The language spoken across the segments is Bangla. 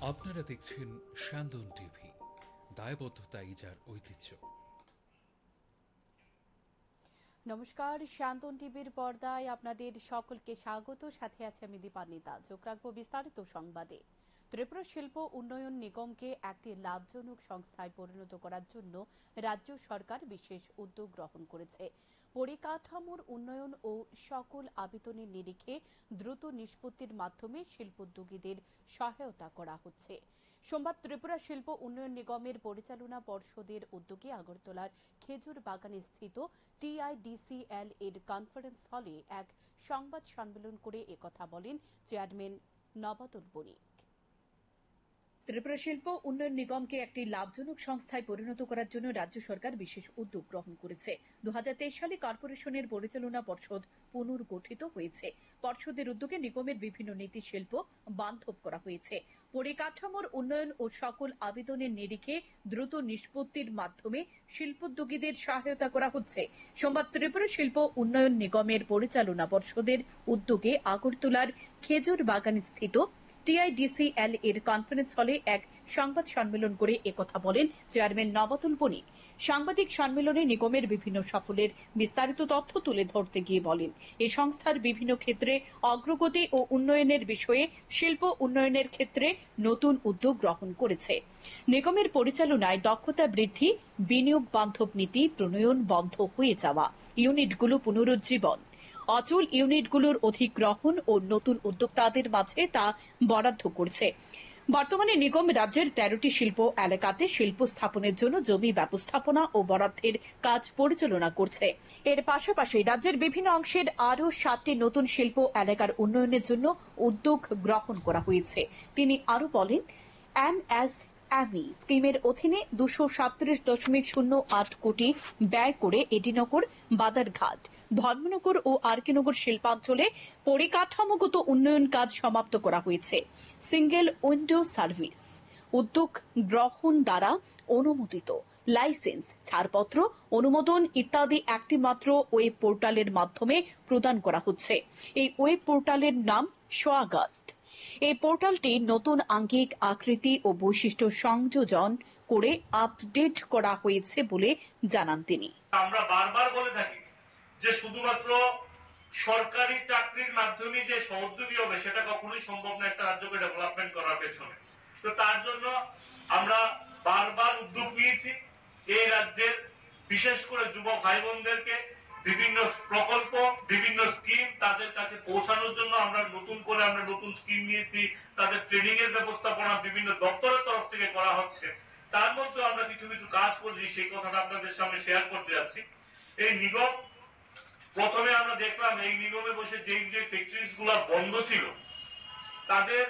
আপনারা দেখছেন শান্তন টিভি, দায়বদ্ধতাই যার ঐতিহ্য। নমস্কার, শান্তন টিভির পর্দায় আপনাদের সকলকে স্বাগত। সাথে আছে আমি দীপান্বিতা। চোখ রাখবো বিস্তারিত সংবাদে। ত্রিপুরা শিল্প উন্নয়ন নিগমকে একটি লাভজনক সংস্থায় পরিণত করার জন্য রাজ্য সরকার বিশেষ উদ্যোগ গ্রহণ করেছে। পরিকাঠামোর উন্নয়ন ও সকল আবেদনের নিরিখে দ্রুত নিষ্পত্তির মাধ্যমে শিল্পোদ্যোগীদের সহায়তা করা হচ্ছে। সোমবার ত্রিপুরা শিল্প উন্নয়ন নিগমের পরিচালনা পর্ষদের উদ্যোগে আগরতলার খেজুর বাগানে স্থিত TIDCL এর কনফারেন্স হলে এক সংবাদ সম্মেলন করে একথা বলেন চেয়ারম্যান নবাতুল বণিক। ত্রিপুরা শিল্প উন্নয়ন নিগমকে একটি লাভজনক সংস্থায় পরিণত করার জন্য রাজ্য সরকার বিশেষ উদ্যোগ গ্রহণ করেছে। 2023 সালে কর্পোরেশনের পরিচালনা পর্ষদ পুনর্গঠিত হয়েছে। পর্ষদের উদ্যোগে নিগমের বিভিন্ন নীতি শিল্প বান্ধব করা হয়েছে। পরিকাঠামোর উন্নয়ন ও সকল আবেদনের নিরিখে দ্রুত নিষ্পত্তির মাধ্যমে শিল্পোদ্যোগীদের সহায়তা করা হচ্ছে। সোমবার ত্রিপুরা শিল্প উন্নয়ন নিগমের পরিচালনা পর্ষদের উদ্যোগে আগরতলার খেজুর বাগান স্থিত TIDCL এর কনফারেন্স হলে এক সংবাদ সম্মেলন করে একথা বলেন চেয়ারম্যান নবাতুল বণিক। সাংবাদিক সম্মেলনে নিগমের বিভিন্ন সাফল্যের বিস্তারিত তথ্য তুলে ধরতে গিয়ে বলেন, এই সংস্থার বিভিন্ন ক্ষেত্রে অগ্রগতি ও উন্নয়নের বিষয়ে শিল্প উন্নয়নের ক্ষেত্রে নতুন উদ্যোগ গ্রহণ করেছে। নিগমের পরিচালনায় দক্ষতা বৃদ্ধি, বিনিয়োগ বান্ধব নীতি প্রণয়ন, বন্ধ হয়ে যাওয়া ইউনিটগুলো পুনরুজ্জীবন, অচল ইউনিটগুলোর অধিগ্রহণ ও নতুন উদ্যোক্তাদের মাঝে তা বরাদ্দ করছে। বর্তমানে নিগম রাজ্যের 13টি শিল্প এলাকাতে শিল্প স্থাপনের জন্য জমি ব্যবস্থাপনা ও বরাদ্দের কাজ পরিচালনা করছে। এর পাশাপাশি রাজ্যের বিভিন্ন অংশের আরও 7টি নতুন শিল্প এলাকার উন্নয়নের জন্য উদ্যোগ গ্রহণ করা হয়েছে। তিনি আরো বলেন, MSME স্কিমের অধীনে 237.08 কোটি ব্যয় করে এডিনগর, বাদারঘাট, ধর্মনগর ও আরকেনগর শিল্পাঞ্চলে পরিকাঠামোগত উন্নয়ন কাজ সমাপ্ত করা হয়েছে। সিঙ্গেল উইন্ডো সার্ভিস উদ্যোগ গ্রহণ দ্বারা অনুমোদিত লাইসেন্স, ছাড়পত্র, অনুমোদন ইত্যাদি একটি মাত্র ওয়েব পোর্টালের মাধ্যমে প্রদান করা হচ্ছে। এই ওয়েব পোর্টালের নাম সোয়াগত। এই পোর্টালটি নতুন আঙ্গিক, আকৃতি ও বৈশিষ্ট্য সংযোজন করে আপডেট করা হয়েছে বলে জানান তিনি। আমরা বারবার বলে থাকি যে শুধুমাত্র সরকারি চাকরির মাধ্যমে যে সহযোগী হবে সেটা কখনোই সম্ভব না একটা রাজ্যকে ডেভেলপমেন্ট করার পেছনে। তো তার জন্য আমরা বারবার উদ্যোগ নিয়েছি এই রাজ্যের বিশেষ করে যুব ভাই বোনদেরকে বিভিন্ন প্রকল্প, বিভিন্ন স্কিম তাদের কাছে পৌঁছানোর জন্য আমরা নতুন স্কিম নিয়েছি। তাদের ট্রেনিং এর ব্যবস্থাপনা বিভিন্ন দপ্তরের তরফ থেকে করা হচ্ছে। তার মধ্যে আমরা কিছু কাজ করছি, সেই কথাটা আপনাদের সামনে শেয়ার করতে যাচ্ছি। এই নিগম প্রথমে আমরা দেখলাম এই নিগমে বসে যে ফ্যাক্টরিজ গুলা বন্ধ ছিল তাদের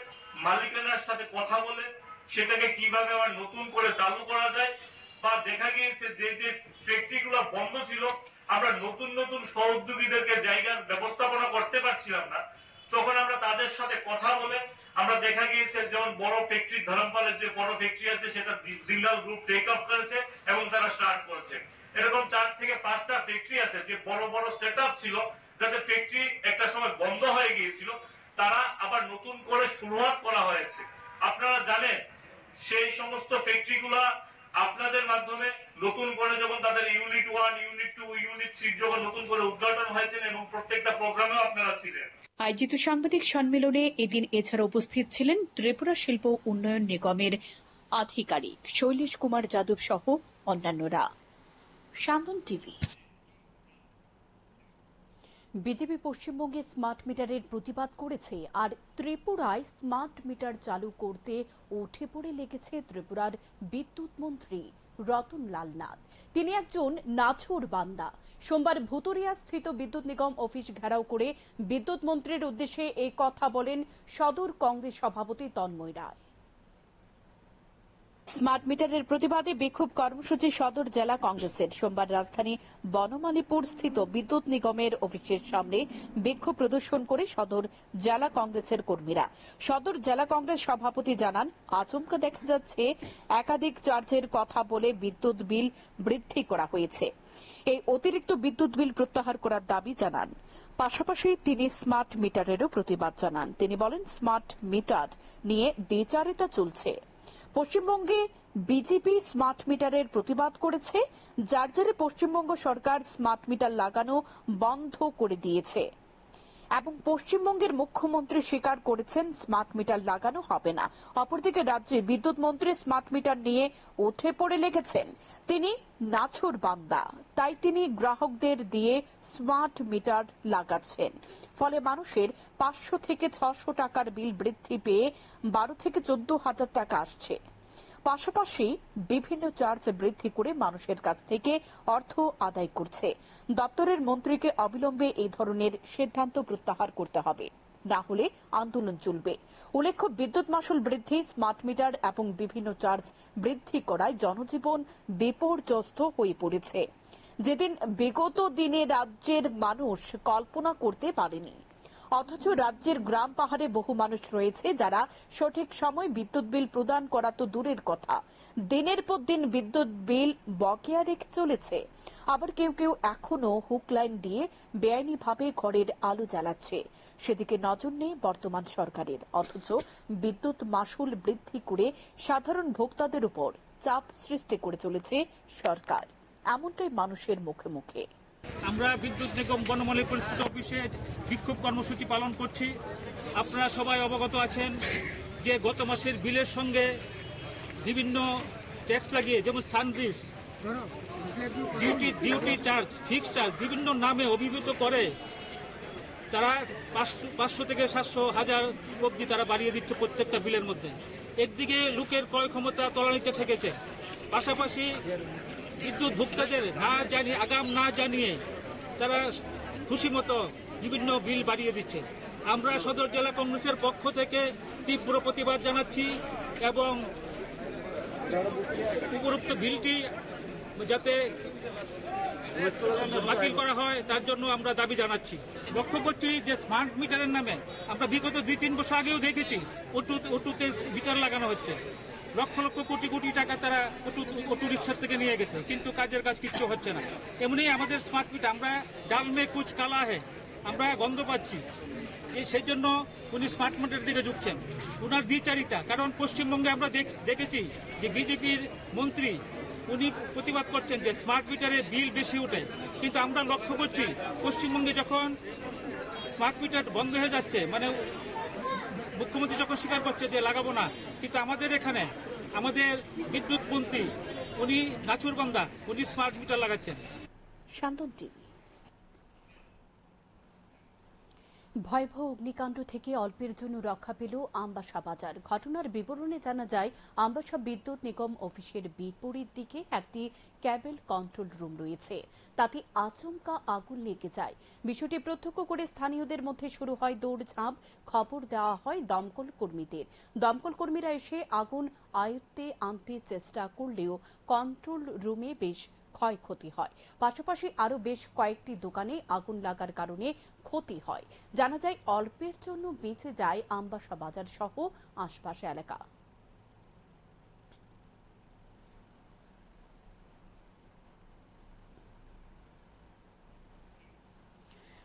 মালিকানার সাথে কথা বলে সেটাকে কিভাবে আবার নতুন করে চালু করা যায়, বা দেখা গিয়েছে যে ফ্যাক্টরি গুলা বন্ধ ছিল আমরা নতুন সহযোগীদেরকে জায়গার ব্যবস্থাপনা করতে পারছিলাম না, তখন আমরা তাদের সাথে কথা বলে আমরা দেখা গিয়েছে যেমন বড় ফ্যাক্টরি ধরমপালের যে বড় ফ্যাক্টরি আছে সেটা জিন্দাল গ্রুপ টেক আপ করেছে এবং তারা স্টার্ট করেছে। এরকম 4 থেকে 5টা ফ্যাক্টরি আছে যে বড় সেট আপ ছিল, যাতে ফ্যাক্টরি একটা সময় বন্ধ হয়ে গিয়েছিল, তারা আবার নতুন করে শুরুয়াত করা হয়েছে। আপনারা জানেন সেই সমস্ত ফ্যাক্টরি গুলা আপনাদের মাধ্যমে নতুন করে যখন তাদের ইউনিট 1, ইউনিট 2, ইউনিট 3 যখন নতুন করে উদ্ঘাটন হয়েছে এবং প্রত্যেকটা প্রোগ্রামেও আপনারা ছিলেন। আয়োজিত সাংবাদিক সম্মেলনে এদিন এছাড়া উপস্থিত ছিলেন ত্রিপুরা শিল্প উন্নয়ন নিগমের আধিকারিক শৈলেশ কুমার যাদব সহ অন্যান্যরা। শান্তন টিভি। বিজেপি পশ্চিমবঙ্গে স্মার্ট মিটারের প্রতিবাদ করেছে, আর ত্রিপুরায় স্মার্ট মিটার চালু করতে উঠে পড়ে লেগেছে ত্রিপুরার বিদ্যুৎ মন্ত্রী রতনলাল নাথ। তিনি একজন নাছোড় বান্দা। সোমবার ভুতুরিয়া স্থিত বিদ্যুৎ নিগম অফিস ঘেরাও করে বিদ্যুৎ মন্ত্রীর উদ্দেশ্যে এই কথা বলেন সদর কংগ্রেস সভাপতি তন্ময় রায়। স্মার্ট মিটারের প্রতিবাদে বিক্ষোভ কর্মসূচি সদর জেলা কংগ্রেসের। সোমবার রাজধানী বনমালীপুর স্থিত বিদ্যুৎ নিগমের অফিসের সামনে বিক্ষোভ প্রদর্শন করে সদর জেলা কংগ্রেসের কর্মীরা। সদর জেলা কংগ্রেস সভাপতি জানান, আচমকা দেখা যাচ্ছে একাধিক চার্জের কথা বলে বিদ্যুৎ বিল বৃদ্ধি করা হয়েছে। এই অতিরিক্ত বিদ্যুৎ বিল প্রত্যাহার করার দাবি জানান। পাশাপাশি তিনি স্মার্ট মিটারেরও প্রতিবাদ জানান। তিনি বলেন, স্মার্ট মিটার নিয়ে দ্বিচারিতা চলছে। পশ্চিমবঙ্গে বিজেপি স্মার্ট মিটারের প্রতিবাদ করেছে, যার জেরে পশ্চিমবঙ্গ সরকার স্মার্ট মিটার লাগানো বন্ধ করে দিয়েছে এবং পশ্চিমবঙ্গের মুখ্যমন্ত্রী স্বীকার করেছেন স্মার্ট মিটার লাগানো হবে না। অপরদিকে রাজ্যে বিদ্যুৎ মন্ত্রী স্মার্ট মিটার নিয়ে উঠে পড়ে লেগেছেন। তিনি নাছোড় বান্দা, তাই তিনি গ্রাহকদের দিয়ে স্মার্ট মিটার লাগাচ্ছেন। ফলে মানুষের 500 থেকে 600 টাকার বিল বৃদ্ধি পেয়ে 12 থেকে 14,000 টাকা আসছে। পাশাপাশি বিভিন্ন চার্জ বৃদ্ধি করে মানুষের কাছ থেকে অর্থ আদায় করছে। দপ্তরের মন্ত্রীকে অবিলম্বে এই ধরনের সিদ্ধান্ত প্রত্যাহার করতে হবে, না হলে আন্দোলন চলবে। উল্লেখ্য, বিদ্যুৎ মাশুল বৃদ্ধি, স্মার্ট মিটার এবং বিভিন্ন চার্জ বৃদ্ধি করায় জনজীবন বিপর্যস্ত হয়ে পড়েছে, যেদিন বিগত দিনে রাজ্যের মানুষ কল্পনা করতে পারেনি। অথচ রাজ্যের গ্রাম পাহাড়ে বহু মানুষ রয়েছে যারা সঠিক সময় বিদ্যুৎ বিল প্রদান করা তো দূরের কথা, দিনের পর দিন বিদ্যুৎ বিল বকেয়া রেখে চলেছে। আবার কেউ কেউ এখনো হুক লাইন দিয়ে বেআইনিভাবে ঘরের আলো জ্বালাচ্ছে। সেদিকে নজর নেই বর্তমান সরকারের। অথচ বিদ্যুৎ মাশুল বৃদ্ধি করে সাধারণ ভোক্তাদের উপর চাপ সৃষ্টি করে চলেছে সরকার, এমনটাই মানুষের মুখে মুখে। আমরা বিদ্যুৎ নিগম বনমালী পরিস্থিতি অফিসে বিক্ষোভ কর্মসূচি পালন করছি। আপনারা সবাই অবগত আছেন যে গত মাসের বিলের সঙ্গে বিভিন্ন ট্যাক্স লাগিয়ে, যেমন সানরিস, ডিউটি চার্জ, ফিক্সড চার্জ বিভিন্ন নামে অভিভূত করে তারা 500 থেকে 700 হাজার অবধি তারা বাড়িয়ে দিচ্ছে প্রত্যেকটা বিলের মধ্যে। একদিকে লোকের ক্রয় ক্ষমতা তলানিতে ঠেকেছে, পাশাপাশি বিদ্যুৎ ভোক্তাদের আগাম না জানিয়ে তারা খুশি মতো বিভিন্ন বিল বাড়িয়ে দিচ্ছে। আমরা সদর জেলা কংগ্রেসের পক্ষ থেকে তীব্র প্রতিবাদ জানাচ্ছি এবং উপরোক্ত বিলটি যাতে বাতিল করা হয় তার জন্য আমরা দাবি জানাচ্ছি। লক্ষ্য করছি যে স্মার্ট মিটারের নামে আমরা বিগত 2-3 বছর আগেও দেখেছি অটোতে মিটার লাগানো হচ্ছে, লক্ষ লক্ষ কোটি কোটি টাকা তারা অটো রিক্সার থেকে নিয়ে গেছে, কিন্তু কাজের কাজ কিচ্ছু হচ্ছে না। এমনি আমাদের স্মার্ট মিটার, আমরা ডাল মে কুচ কালা হে, আমরা গন্ধ পাচ্ছি। সেই জন্য উনি স্মার্ট মিটারের দিকে ঝুঁকছেন, উনার দ্বিচারিতা। কারণ পশ্চিমবঙ্গে আমরা দেখেছি যে বিজেপির মন্ত্রী উনি প্রতিবাদ করছেন যে স্মার্ট মিটারে বিল বেশি ওঠে, কিন্তু আমরা লক্ষ্য করছি পশ্চিমবঙ্গে যখন স্মার্ট মিটার বন্ধ হয়ে যাচ্ছে, মানে মুখ্যমন্ত্রী যখন স্বীকার করছে যে লাগাবো না, কিন্তু আমাদের এখানে আমাদের বিদ্যুৎ মন্ত্রী উনি নাছুরবান্দা, উনি স্মার্ট মিটার লাগাচ্ছেন। শান্তন টিভি। ভয়াবহ অগ্নিকাণ্ড থেকে অল্পের জন্য রক্ষা পেল আমবাসা বাজার। ঘটনার বিবরণে জানা যায়, আমবাসা বিদ্যুৎ নিগম অফিসের বিপরীত দিকে একটি ক্যাবেল কন্ট্রোল রুম রয়েছে, তাতে আচমকা আগুন লেগে যায়। বিষয়টি প্রত্যক্ষ করে স্থানীয়দের মধ্যে শুরু হয় দৌড়ঝাঁপ। খবর দেওয়া হয় দমকল কর্মীদের। দমকল কর্মীরা এসে আগুন আয়ত্তে আনতে চেষ্টা করলেও কন্ট্রোল রুমে বেশ ক্ষয়ক্ষতি হয়। পাশাপাশি আরো বেশ কয়েকটি দোকানে আগুন লাগার কারণে ক্ষতি হয়। জানা যায়, অল্পের জন্য বেঁচে যায় আমবাসা বাজার সহ আশপাশ এলাকা।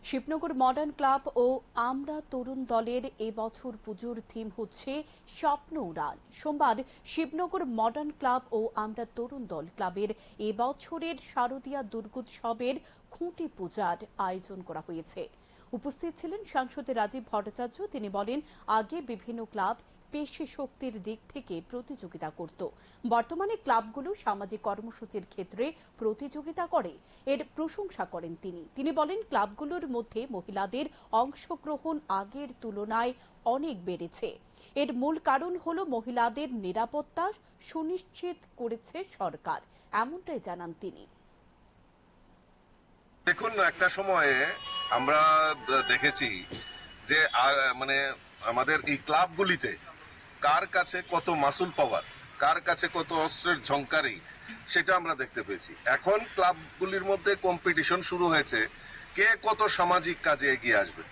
শিবনগর মডার্ন ক্লাব ও আমরা তরুণ দলের এবছর পুজোর থিম হচ্ছে স্বপ্ন উড়ান। সোমবার শিবনগর মডার্ন ক্লাব ও আমরা তরুণ দল ক্লাবের এবছরের শারদীয়া দুর্গোৎসবের খুঁটি পূজার আয়োজন করা হয়েছে। উপস্থিত ছিলেন সাংসদ রাজীব ভট্টাচার্য। তিনি বলেন, আগে বিভিন্ন ক্লাব পেশি শক্তির দিক থেকে প্রতিযোগিতা করত, বর্তমানে ক্লাবগুলো সামাজিক কর্মসূচির ক্ষেত্রে প্রতিযোগিতা করে। এর প্রশংসা করেন তিনি বলেন, ক্লাবগুলোর মধ্যে মহিলাদের অংশগ্রহণ আগের তুলনায় অনেক বেড়েছে। এর মূল কারণ হলো মহিলাদের নিরাপত্তা সুনিশ্চিত করেছে সরকার, এমনটাই জানান তিনি। দেখুন, একটা সময়ে আমরা দেখেছি যে মানে আমাদের এই ক্লাবগুলিতে কার কাছে কত মাসুল পাওয়ার, কার কাছে কত অস্ত্রের ঝংকারি, সেটা আমরা দেখতে পেয়েছি। এখন ক্লাবগুলির মধ্যে কম্পিটিশন শুরু হয়েছে কে কত সামাজিক কাজে এগিয়ে আসবে।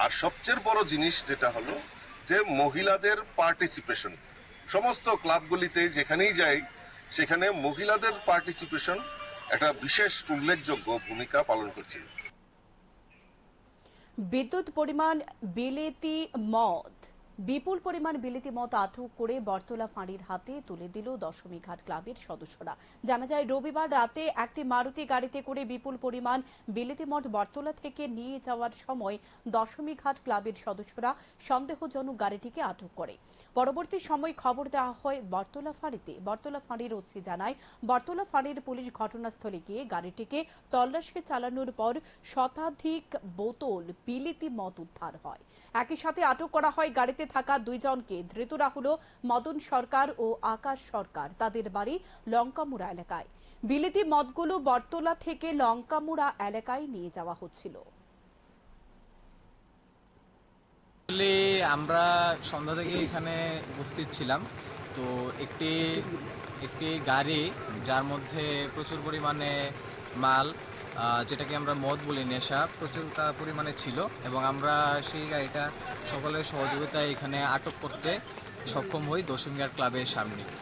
আর সবচেয়ে বড় জিনিস যেটা হলো যে মহিলাদের পার্টিসিপেশন। সমস্ত ক্লাবগুলিতে যেখানেই যাই সেখানে মহিলাদের পার্টিসিপেশন একটা বিশেষ উল্লেখযোগ্য ভূমিকা পালন করছে। বিদ্যুৎ পরিমাণ বিলেতি মদ বিপুল পরিমাণ বিলিতি মদ আটক করে বটতলা ফাঁড়ির হাতে তুলে দিল দশমীঘাট ক্লাবের সদস্যরা। জানা যায় রবিবার রাতে একটি মারুতি গাড়িতে করে বিপুল পরিমাণ বিলিতি মদ বটতলা থেকে নিয়ে যাওয়ার সময় দশমীঘাট ক্লাবের সদস্যরা সন্দেহজনক গাড়িটিকে আটক করে। পরবর্তী সময় খবর দেওয়া হয় বটতলা ফাঁড়িতে। বটতলা ফাঁড়ির ওসি জানায়, বটতলা ফাঁড়ির পুলিশ ঘটনাস্থলে গিয়ে গাড়িটিকে তল্লাশি চালানোর পর শতাধিক বোতল বিলিতি মদ উদ্ধার হয়। একই সাথে আটক করা হয় গাড়িতে থাকা দুইজনকে। ধৃতরা হলো মদন সরকার ও আকাশ সরকার। তাদের বাড়ি লঙ্কামুড়া এলাকায়। বিলিতি মদগুলো বটতলা থেকে লঙ্কামুড়া এলাকায় নিয়ে যাওয়া হচ্ছিল। আমরা সন্ধ্যা থেকে এখানে উপস্থিত ছিলাম। তো একটি গাড়ি যার মধ্যে প্রচুর পরিমাণে মাল, যেটাকে আমরা মদ বলি, নেশা প্রচুর পরিমাণে ছিল এবং আমরা সেই গাড়িটা সকলের সহযোগিতায় এখানে আটক করতে সক্ষম হই দশমীঘাট ক্লাবের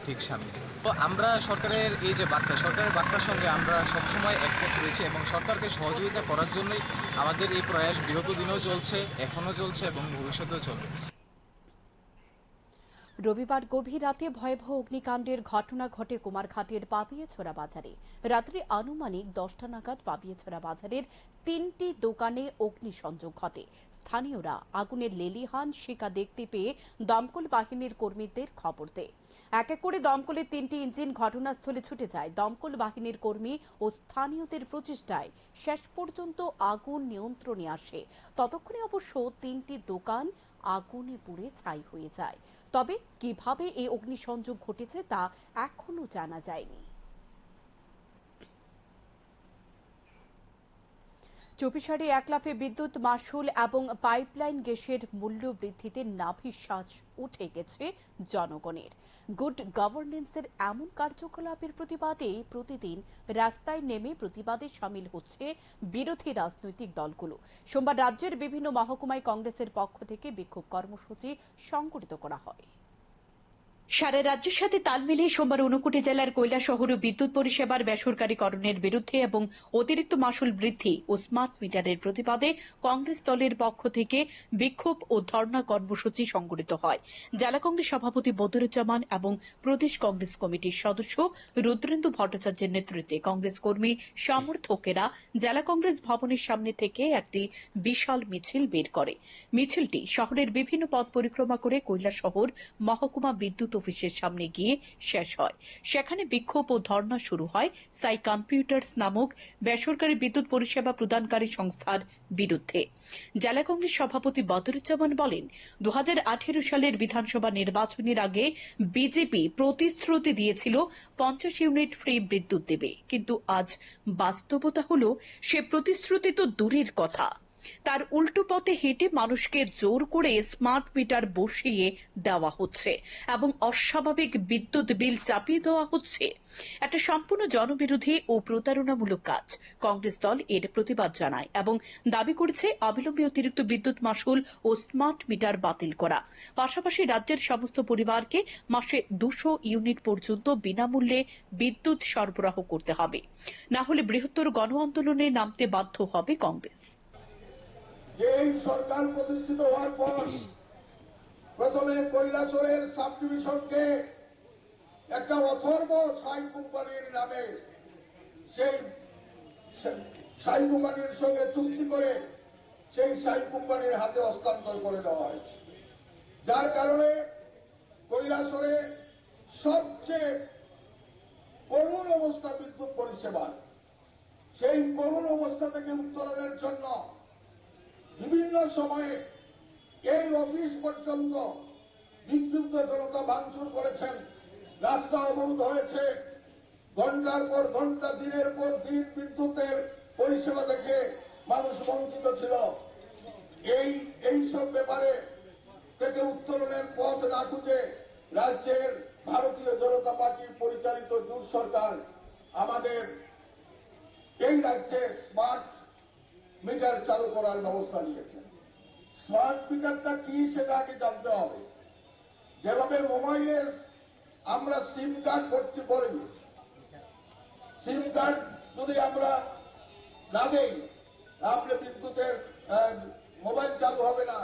ঠিক সামনে। তো আমরা সরকারের এই যে সরকারের বার্তার সঙ্গে আমরা সবসময় একমত রয়েছি এবং সরকারকে সহযোগিতা করার জন্যই আমাদের এই প্রয়াস বিগত দিনেও চলছে, এখনো চলছে এবং ভবিষ্যতেও চলবে। রবিবার গভীর রাতে ভয়াবহ অগ্নিকাণ্ডের ঘটনা ঘটে কুমারঘাটের পাপিয়াছড়া বাজারে। রাত্রি আনুমানিক 10টা নাগাদ পাপিয়াছড়া বাজারের 3টি দোকানে অগ্নিসংযোগ ঘটে। স্থানীয়রা আগুনের লেলিহান শিখা দেখতে পেয়ে দমকল বাহিনীর কর্মীদের খবর দেয়। এক এক করে দমকলের 3টি ইঞ্জিন ঘটনাস্থলে ছুটে যায়। দমকল বাহিনীর কর্মী ও স্থানীয়দের প্রচেষ্টায় শেষ পর্যন্ত আগুন নিয়ন্ত্রণে আসে। ততক্ষণে অবশ্য 3টি দোকান আগুনে পুড়ে ছাই হয়ে যায়। তবে কিভাবে এই অগ্নিসংযোগ ঘটেছে তা এখনো জানা যায়নি। চুপিসারে একলাফে বিদ্যুৎ মাশুল এবং পাইপলাইন গ্যাসের মূল্য বৃদ্ধিতে নাভিশ্বাস উঠে গেছে জনগণের। গুড গভর্নেন্সের এমন কার্যকলাপের প্রতিবাদে প্রতিদিন রাস্তায় নেমে প্রতিবাদে সামিল হচ্ছে বিরোধী রাজনৈতিক দলগুলো। সোমবার রাজ্যের বিভিন্ন মহকুমায় কংগ্রেসের পক্ষ থেকে বিক্ষোভ কর্মসূচি সংগঠিত করা হয়। সারা রাজ্যের সাথে তাল মিলিয়ে সোমবার ঊনকোটি জেলার কৈলাসহর বিদ্যুৎ পরিষেবার বেসরকারীকরণের বিরুদ্ধে এবং অতিরিক্ত মাশুল বৃদ্ধি ও স্মার্ট মিটারের প্রতিবাদে কংগ্রেস দলের পক্ষ থেকে বিক্ষোভ ও ধর্ণা কর্মসূচি সংগঠিত হয়। জেলা কংগ্রেস সভাপতি বদরুজ্জামান এবং প্রদেশ কংগ্রেস কমিটির সদস্য রুদ্রেন্দু ভট্টাচার্যের নেতৃত্বে কংগ্রেস কর্মী সমর্থকেরা জেলা কংগ্রেস ভবনের সামনে থেকে একটি বিশাল মিছিল বের করে। মিছিলটি শহরের বিভিন্ন পথ পরিক্রমা করে কৈলাসহর মহকুমা বিদ্যুৎ অফিসের সামনে গিয়ে শেষ হয়। সেখানে বিক্ষোভ ও ধর্ণা শুরু হয় সাই কম্পিউটার্স নামক বেসরকারি বিদ্যুৎ পরিষেবা প্রদানকারী সংস্থার বিরুদ্ধে। জেলা কংগ্রেস সভাপতি বদরুজ্জামান বলেন, 2018 সালের বিধানসভা নির্বাচনের আগে বিজেপি প্রতিশ্রুতি দিয়েছিল 50 ইউনিট ফ্রি বিদ্যুৎ দেবে, কিন্তু আজ বাস্তবতা হলো সে প্রতিশ্রুতি তো দূরের কথা, তার উল্টো পথে হেঁটে মানুষকে জোর করে স্মার্ট মিটার বসিয়ে দেওয়া হচ্ছে এবং অস্বাভাবিক বিদ্যুৎ বিল চাপিয়ে দেওয়া হচ্ছে। একটা সম্পূর্ণ জনবিরোধী ও প্রতারণামূলক কাজ। কংগ্রেস দল এর প্রতিবাদ জানায় এবং দাবি করেছে অবিলম্বে অতিরিক্ত বিদ্যুৎ মাশুল ও স্মার্ট মিটার বাতিল করা, পাশাপাশি রাজ্যের সমস্ত পরিবারকে মাসে 200 ইউনিট পর্যন্ত বিনামূল্যে বিদ্যুৎ সরবরাহ করতে হবে, না হলে বৃহত্তর গণ আন্দোলনে নামতে বাধ্য হবে কংগ্রেস। এই সরকার প্রতিষ্ঠিত হওয়ার পর প্রথমে কৈলাসহরের সাব ডিভিশনকে একটা অথর্ব সাই কোম্পানির নামে সেই সাই কোম্পানির সঙ্গে চুক্তি করে সেই সাই কোম্পানির হাতে হস্তান্তর করে দেওয়া হয়েছে, যার কারণে কৈলাসহরে সবচেয়ে করুণ অবস্থা বিদ্যুৎ পরিষেবা। সেই করুণ অবস্থা থেকে উত্তরণের জন্য বিভিন্ন সময়ে এই অফিস পর্যন্ত বিক্ষুব্ধ জনতা ভাঙচুর করেছেন, রাস্তা অবরোধ হয়েছে, ঘন্টার পর ঘন্টা, দিনের পর দিন বিদ্যুতের পরিষেবা থেকে মানুষ বঞ্চিত ছিল। এই সব ব্যাপারে থেকে উত্তরণের পথ না খুঁজে রাজ্যের ভারতীয় জনতা পার্টি পরিচালিত জোট সরকার আমাদের এই রাজ্যে স্মার্ট মিটার চালু করার ব্যবস্থা নিয়েছে। স্মার্ট মিটারটা কি সেটা আগে জানতে হবে। যেভাবে মোবাইলে আমরা সিম কার্ড ভর্তি করি, সিম কার্ড যদি আমরা না দেই তাহলে বিদ্যুতের মোবাইল চালু হবে না,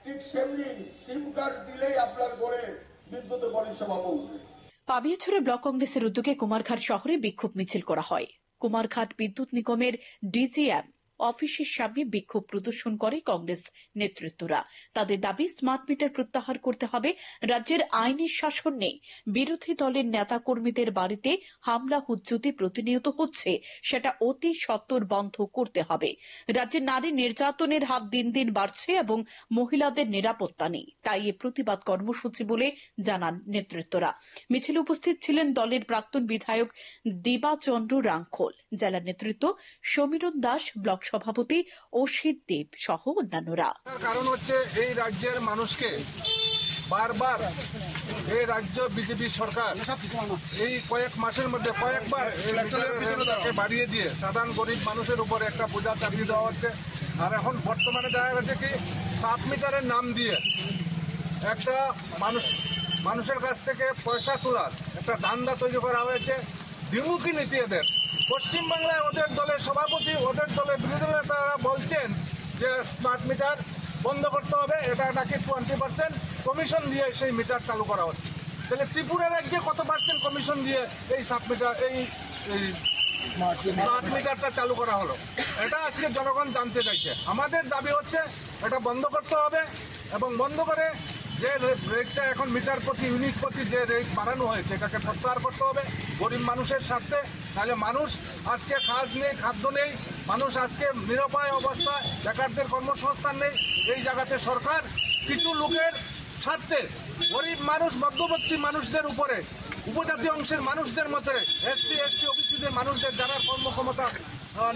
ঠিক সেমনি সিম কার্ড দিলেই আপনার ঘরে বিদ্যুতের পরিষেবা পৌঁছবে। পাবিয়াছড়া ব্লক কংগ্রেসের উদ্যোগে কুমারঘাট শহরে বিক্ষোভ মিছিল করা হয়। কুমারঘাট বিদ্যুৎ নিগমের ডিজিএম অফিসের সামনে বিক্ষোভ প্রদর্শন করে কংগ্রেস নেতৃত্বরা। তাদের দাবি স্মার্ট মিটার প্রত্যাহার করতে হবে। রাজ্যের আইনের শাসন নেই। বিরোধী দলের নেতা কর্মীদের বাড়িতে হামলা হুজ্জুতি প্রতিনিয়ত হচ্ছে, সেটা অতি সত্বর বন্ধ করতে হবে। রাজ্যে নারী নির্যাতনের হার দিন দিন বাড়ছে এবং মহিলাদের নিরাপত্তা নেই, তাই এ প্রতিবাদ কর্মসূচি বলে জানান নেতৃত্বরা। মিছিলে উপস্থিত ছিলেন দলের প্রাক্তন বিধায়ক দিবাচন্দ্র রাংখোল, জেলা নেতৃত্ব সমীরণ দাস, ব্লক সভাপতি অসিত দেব সহ অন্যান্যরা। কারণ হচ্ছে এই রাজ্যের মানুষকে বারবার এই রাজ্য বিজেপি সরকার এই কয়েক মাসের মধ্যে কয়েকবার বাড়িয়ে দিয়ে সাধারণ গরিব মানুষের উপর একটা বোঝা চাপিয়ে দেওয়া হচ্ছে। আর এখন বর্তমানে দেখা গেছে কি সাব মিটারের নাম দিয়ে একটা মানুষের কাছ থেকে পয়সা তোলার একটা ধান্দা তৈরি করা হয়েছে। দ্বিমুখী নীতি এদের। পশ্চিমবাংলায় ওদের দলের সভাপতি, ওদের দলের বিরোধী নেতারা বলছেন যে স্মার্ট মিটার বন্ধ করতে হবে, এটা নাকি 20% কমিশন দিয়ে সেই মিটার চালু করা হচ্ছে। তাহলে ত্রিপুরা রাজ্যে কত পার্সেন্ট কমিশন দিয়ে এই সাব মিটার এই স্মার্ট মিটারটা চালু করা হলো, এটা আজকে জনগণ জানতে চাইছে। আমাদের দাবি হচ্ছে এটা বন্ধ করতে হবে এবং বন্ধ করে যে রেটটা এখন মিটার প্রতি ইউনিট প্রতি যে রেট বাড়ানো হয়েছে এটাকে প্রত্যাহার করতে হবে গরিব মানুষের স্বার্থে। তাহলে মানুষ আজকে খাদ্য নেই, মানুষ আজকে নিরুপায় অবস্থায়, বেকারদের কর্মসংস্থান নেই। এই জায়গাতে সরকার কিছু লোকের স্বার্থে গরিব মানুষ, মধ্যবর্তী মানুষদের উপরে, উপজাতি অংশের মানুষদের মধ্যে, এসসি এসটি ওবিসিদের মানুষদের যারা কর্মক্ষমতা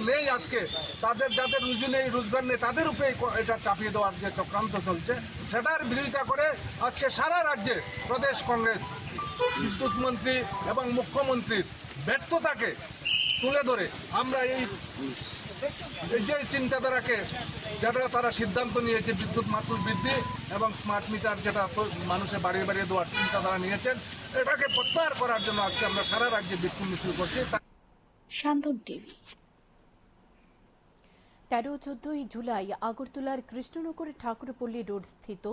নেই আজকে, তাদের যাদের রুজি নেই, রোজগার নেই, তাদের উপরে এটা চাপিয়ে দেওয়ার যে চক্রান্ত চলছে সেটার বিরোধিতা করে আজকে সারা রাজ্যে প্রদেশ কংগ্রেস বিদ্যুৎ মন্ত্রী এবং মুখ্যমন্ত্রীর ব্যর্থতাকে তুলে ধরে আমরা এই যে চিন্তাধারাকে, যেটা তারা সিদ্ধান্ত নিয়েছে বিদ্যুৎ মাশুল বৃদ্ধি এবং স্মার্ট মিটার যেটা মানুষের বাড়িয়ে বাড়িয়ে দেওয়ার চিন্তাধারা নিয়েছেন, এটাকে প্রত্যাহার করার জন্য আজকে আমরা সারা রাজ্যে বিক্ষোভ মিছিল করছি। শান্তন টিভি। 13-14 জুলাই আগরতলার কৃষ্ণনগর ঠাকুরপল্লী রোড স্থিত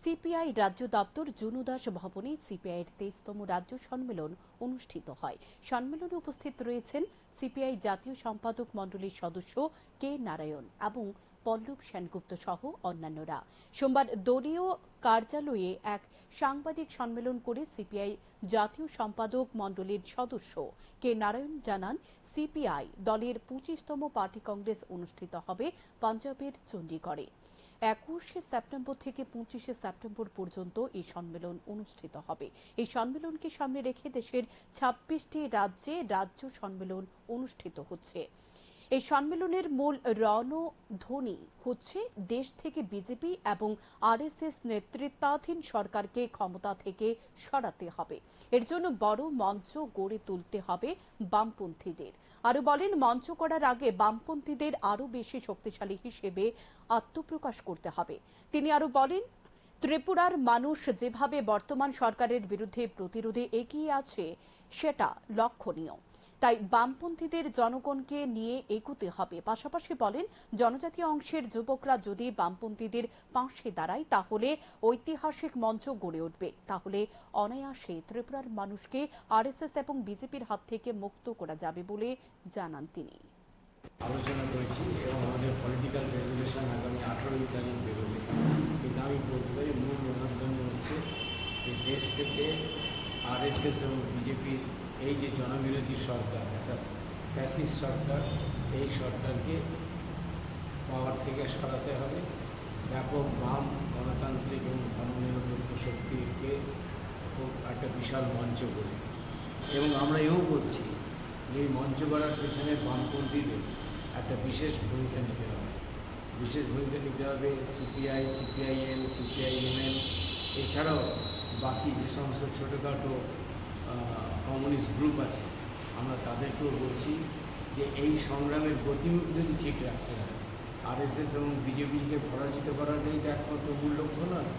সিপিআই রাজ্য দপ্তর জুনু দাস ভবনে সিপিআইয়ের 23তম রাজ্য সম্মেলন অনুষ্ঠিত হয়। সম্মেলনে উপস্থিত রয়েছেন সিপিআই জাতীয় সম্পাদক মণ্ডলীর সদস্য কে নারায়ণ এবং পল্লব সেনগুপ্ত সহ অন্যান্যরা। সোমবার দলীয় কার্যালয়ে এক সাংবাদিক সম্মেলন করে সিপিআই জাতীয় সম্পাদক মণ্ডলীর সদস্য কে নারায়ণ জানান, সিপিআই দলের 25তম পার্টি কংগ্রেস অনুষ্ঠিত হবে পাঞ্জাবের চণ্ডীগড়ে। 21 সেপ্টেম্বর থেকে 25 সেপ্টেম্বর পর্যন্ত এই সম্মেলন অনুষ্ঠিত হবে। এই সম্মেলনকে সামনে রেখে দেশের 26টি রাজ্যে রাজ্য সম্মেলন অনুষ্ঠিত হচ্ছে। এই সম্মেলনের মূল রণধ্বনি হচ্ছে দেশ থেকে বিজেপি এবং আরএসএস নেতৃত্বাধীন সরকারকে ক্ষমতা থেকে সরাতে হবে। এর জন্য বড় মঞ্চ গড়ে তুলতে হবে বামপন্থীদের। আরো বলেন, মঞ্চ করার আগে বামপন্থীদের আরো বেশি শক্তিশালী হিসেবে আত্মপ্রকাশ করতে হবে। তিনি আরো বলেন, ত্রিপুরার মানুষ যেভাবে বর্তমান সরকারের বিরুদ্ধে প্রতিরোধে এগিয়ে আছে সেটা লক্ষণীয়। তাই বামপন্থীদের জনগণকে নিয়ে এগোতে হবে। পাশাপাশি বলেন, জনজাতীয় অংশের যুবকরা যদি বামপন্থীদের পাশে দাঁড়ায় তাহলে ঐতিহাসিক মঞ্চ গড়ে উঠবে। তাহলে অনায়াসে ত্রিপুরার মানুষকে আরএসএস এবং বিজেপির হাত থেকে মুক্ত করা যাবে বলে জানান তিনি। আলোচনা করেছি এবং আমাদের পলিটিক্যাল রেজলিউশন আগামী 18 তারিখ বেরোবে। কিন্তু আমি বলতে পারি মূল জনার্দনী হচ্ছে যে দেশ থেকে আরএসএস এবং বিজেপির এই যে জনবিরোধী সরকার, একটা ফ্যাসিস্ট সরকার, এই সরকারকে পাওয়ার থেকে সরাতে হবে। ব্যাপক বাম গণতান্ত্রিক এবং ধর্মনিরপেক্ষ শক্তিকে খুব একটা বিশাল মঞ্চ করে, এবং আমরা এও বলছি যে এই মঞ্চ করার পেছনে বামপন্থীদের একটা বিশেষ ভূমিকা নিতে হবে। বিশেষ ভূমিকা নিতে হবে সিপিআই, সিপিআইএম, সিপিআইএমএল, এছাড়াও বাকি যে সমস্ত ছোটোখাটো কমিউনিস্ট গ্রুপ আছে, আমরা তাদেরকেও বলছি যে এই সংগ্রামের গতিমুখ যদি ঠিক রাখতে হয়, আরএসএস এবং বিজেপিকে পরাজিত করাটাই তো একমাত্র মূল লক্ষ্য নয়।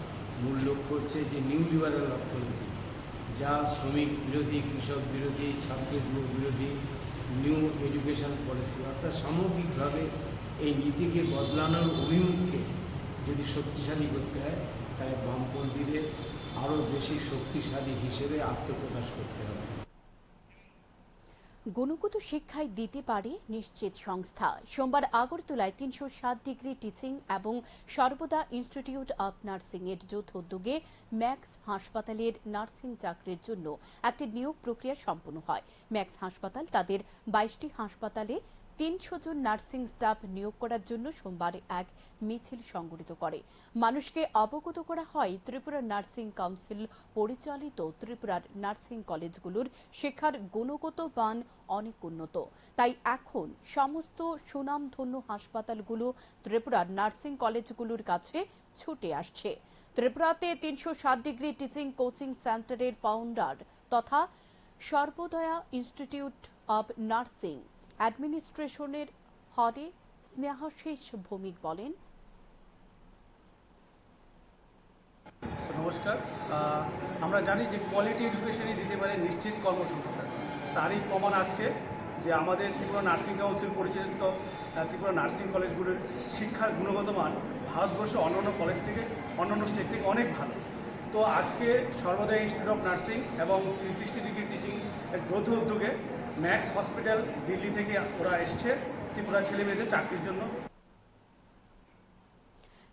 মূল লক্ষ্য হচ্ছে যে নিউ লিবারাল অর্থনীতি, যা শ্রমিক বিরোধী, কৃষক বিরোধী, ছাত্র যুব বিরোধী, নিউ এডুকেশন পলিসি, অর্থাৎ সামগ্রিকভাবে এই নীতিকে বদলানোর অভিমুখে যদি শক্তিশালী করতে হয় তাই বামপন্থীদের আরও বেশি শক্তিশালী হিসেবে আত্মপ্রকাশ করতে হবে। গুণগত শিক্ষায় দিতে পারে নিশ্চিত সংস্থা। সোমবার আগরতলায় 307 ডিগ্রি টিচিং এবং সর্বদা ইনস্টিটিউট অব নার্সিং এর যৌথ উদ্যোগে ম্যাক্স হাসপাতালের নার্সিং চাকরির জন্য একটি নিয়োগ প্রক্রিয়া সম্পন্ন হয়। ম্যাক্স হাসপাতাল তাদের 22টি হাসপাতালে 300 জন নার্সিং স্টাফ নিয়োগ করার জন্য সোমবার এক মিছিল সংগঠিত করে। মানুষকে অবগত করা হয় ত্রিপুরা নার্সিং কাউন্সিল পরিচালিত ত্রিপুরার নার্সিং কলেজগুলোর শিক্ষার গুণগত মান অনেক উন্নত, তাই এখন সমস্ত সুনামধন্য হাসপাতালগুলো ত্রিপুরার নার্সিং কলেজগুলোর কাছে ছুটে আসছে। ত্রিপুরাতে 307 ডিগ্রি টিচিং কোচিং সেন্টারের ফাউন্ডার তথা সর্বোদয়া ইনস্টিটিউট অব নার্সিং অ্যাডমিনিস্ট্রেশনের হলে স্নেহাশিস ভৌমিক বলেন, নমস্কার। আমরা জানি যে কোয়ালিটি এডুকেশনই দিতে পারে নিশ্চিত কর্মসংস্থান। তারই প্রমাণ আজকে যে আমাদের ত্রিপুরা নার্সিং কাউন্সিল পরিচালিত ত্রিপুরা নার্সিং কলেজগুলোর শিক্ষার গুণগত মান ভারতবর্ষে অন্যান্য কলেজ থেকে অন্যান্য স্টেট থেকে অনেক ভালো। তো আজকে সর্বদয় ইনস্টিটিউট অফ নার্সিং এবং 360 ডিগ্রি টিচিং এর যৌথ উদ্যোগে ম্যাক্স হসপিটাল দিল্লি থেকে ওরা এসছে ত্রিপুরা ছেলেমেয়েদের চাকরির জন্য।